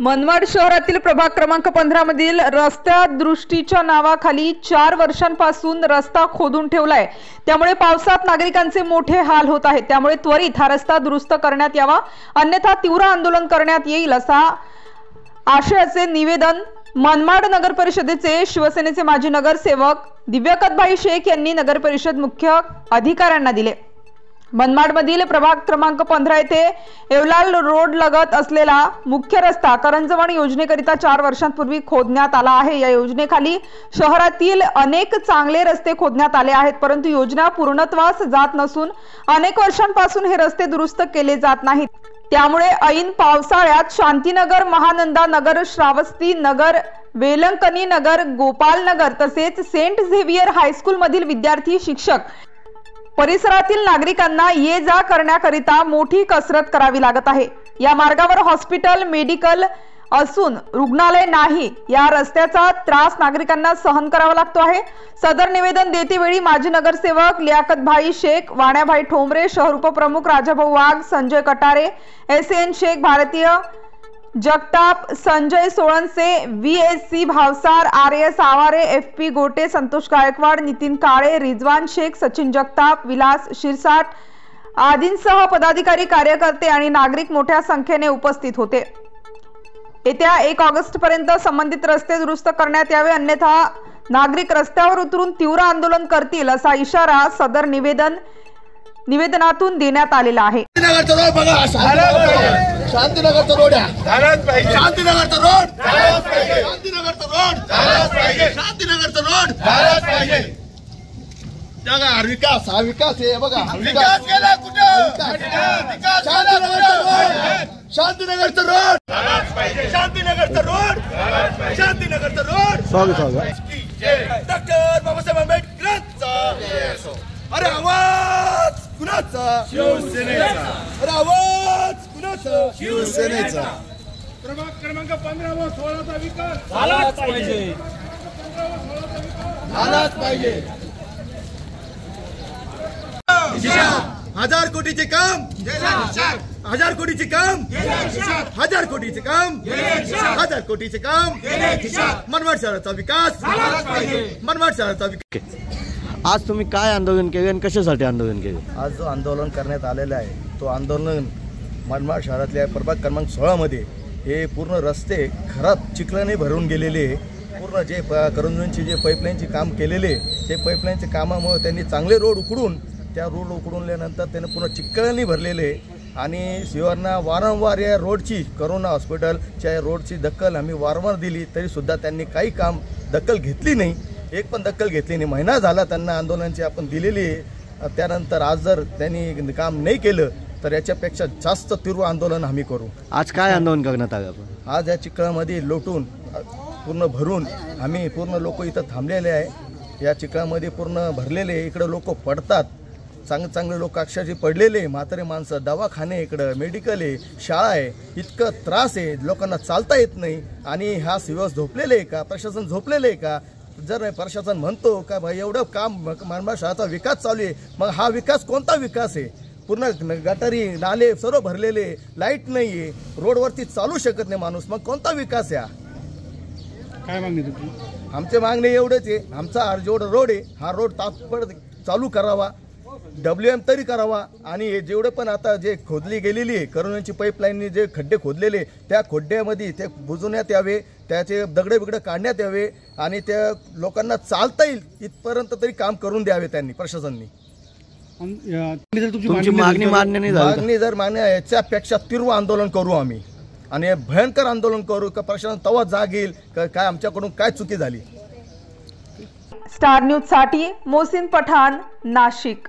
मनमाड शहरातील प्रभाग क्रमांक 15 मधील रस्त्यात दृष्टीच्या नावाखाली 4 वर्षांपासून रस्ता खोदून ठेवलाय। त्यामुळे पावसात नागरिकांचे मोठे हाल होत आहेत। त्यामुळे त्वरित हा रस्ता दुरुस्त करण्यात यावा, अन्यथा तीव्र आंदोलन करण्यात येईल असा आशयाचे निवेदन मनमाड नगर परिषदेचे शिवसेनेचे माजी नगरसेवक दिव्यकतभाई शेख यांनी नगर परिषद मुख्य अधिकाऱ्यांना दिले। मनमाडमधील प्रभाग क्रमांक 15 येथे येवलाल रोड लगत असलेला मुख्य रस्ता करंजवण योजनेकरिता 4 वर्षांपूर्वी खोदण्यात आला आहे। या योजनेखाली शहरातील अनेक चांगले रस्ते खोदण्यात आले आहेत, परंतु योजना पूर्णत्वास जात नसून अनेक वर्षांपासून हे रस्ते दुरुस्त केले जात नाहीत। त्यामुळे ऐन पावसाळ्यात शांतीनगर, महानंदा नगर, श्रावस्ती नगर, वेलंकनी नगर, गोपाल नगर तसेच सेंट झेवियर हायस्कूल मधील विद्यार्थी, शिक्षक, परिसरातील नागरिकांना ये जा करण्याकरिता मोठी कसरत करावी लागत आहे। या मार्गावर हॉस्पिटल, मेडिकल असून रुग्णालय नाही। या रस्त्याचा त्रास नागरिकांना सहन करावा लागतो आहे। सदर निवेदन देतेवेळी माजी नगरसेवक लियाकतभाई शेख, वाण्याभाई ठोंबरे, शहर उपप्रमुख राजाभाऊ वाघ, संजय कटारे, SN शेख, भारतीय Jagtap, Sanjay सोळंसे, VSC Bhavsar, RS Aware, FP गोटे, संतोष गायकवाड, नितीन काळे, रिजवान शेख, सचिन जगताप, विलास शिरसाट आदींसह पदाधिकारी, कार्यकर्ते आणि नागरिक मोठ्या संख्येने उपस्थित होते। येत्या 1 ऑगस्ट पर्यंत संबंधित रस्ते दुरुस्त करण्यात यावे, अन्यथा नागरिक रस्त्यावर उतरून तीव्र आंदोलन करतील असा इशारा सदर निवेदनातून देण्यात आलेला आहे। शांतीनगरचा रोड झालाच पाहिजे, शांतीनगरचा रोड झालाच पाहिजे, शांतीनगरचा रोड झालाच पाहिजे, शांतीनगरचा रोड झालाच पाहिजे। जगा विकास, हा विकास आहे बघा, विकास केला कुठं? विकास शांतीनगरचा रोड, शांतीनगरचा रोड झालाच पाहिजे, शांतीनगरचा रोड झालाच पाहिजे, शांतीनगरचा रोड। डॉक्टर बाबासाहेब आंबेडकरांचा अरे आवाज कुणाचा? शिवसेनेचा। अरे आवाज कुणाचा? शिवसेनेचा। प्रभाग क्रमांक 15 व 16 चा विकास झालाच पाहिजे, झालाच पाहिजे। 1000 कोटीचे काम, 1000 कोटीचे काम, 1000 कोटीचे काम, 1000 कोटीचे काम, मनमाड शहराचा विकास झालाच पाहिजे, मनमाड शहराचा विकास। आज तुम्ही काय आंदोलन केले आणि कशासाठी आंदोलन केले? आज जो आंदोलन करण्यात आलेला आहे तो आंदोलन मनमाड शहरातल्या प्रभाग क्रमांक 16 मध्ये हे पूर्ण रस्ते खराब चिखलाने भरून गेलेले, पूर्ण जे करंजवणची जे पाईपलाईनचे काम केलेले ते पाईपलाईनचे कामामुळे त्यांनी चांगले रोड उकडून त्या रोड उकडूनल्यानंतर त्याने पूर्ण चिखलाने भरलेले आणि शिवांना वारंवार या रोडची करोना हॉस्पिटलच्या रोडची दखल आम्ही वारंवार दिली तरीसुद्धा त्यांनी काही काम दखल घेतली नाही, एक पण दखल घेतली नाही। महिना झाला त्यांना आंदोलनाची आपण दिलेली आहे, त्यानंतर आज जर त्यांनी काम नाही केलं तर याच्यापेक्षा जास्त तीव्र आंदोलन आम्ही करू। आज काय आंदोलन करण्यात आलं आपण? आज या चिखलामध्ये लोटून पूर्ण भरून आम्ही पूर्ण लोक इथं थांबलेले आहे, या चिखलामध्ये पूर्ण भरलेले, इकडे लोक पडतात, चांगले लोक अक्षरशः पडलेले, म्हातारे माणसं, दवाखाने, इकडं मेडिकल आहे, शाळा आहे, इतकं त्रास आहे, लोकांना चालता येत नाही। आणि हा सिव्हिस झोपलेले आहे का? प्रशासन झोपलेले आहे का? जर प्रशासन म्हणतो का भाई एवढं काम मनमाड शहराचा विकास चालू आहे, मग हा विकास कोणता विकास आहे? पूर्ण गटारी, नाले सर्व भरलेले, लाईट नाही आहे, रोडवरती चालू शकत नाही माणूस, मग कोणता विकास आहे? काय मागणी तुमची? आमचे मागणी एवढंच आहे, आमचा जेवढा रोड आहे हा रोड तात्काळ चालू करावा, WM तरी करावा आणि हे जेवढे पण आता जे खोदली गेलेली आहे करोनाची पाईपलाईनने जे खड्डे खोदलेले त्या खड्ड्यामध्ये ते बुजवण्यात यावे, त्याचे दगडे बिगडे काढण्यात यावे आणि त्या लोकांना चालता येईल इथपर्यंत तरी काम करून द्यावे त्यांनी, प्रशासनाने। तुमची मागणी मान्य नाही झाली? मागणी जर मान्य याच्यापेक्षा तीव्र आंदोलन करू आम्ही आणि भयंकर आंदोलन करू का प्रशासन तवा जाग येईल काय आमच्याकडून काय चुकी झाली। स्टार न्यूज साठी मोहसिन पठाण, नाशिक।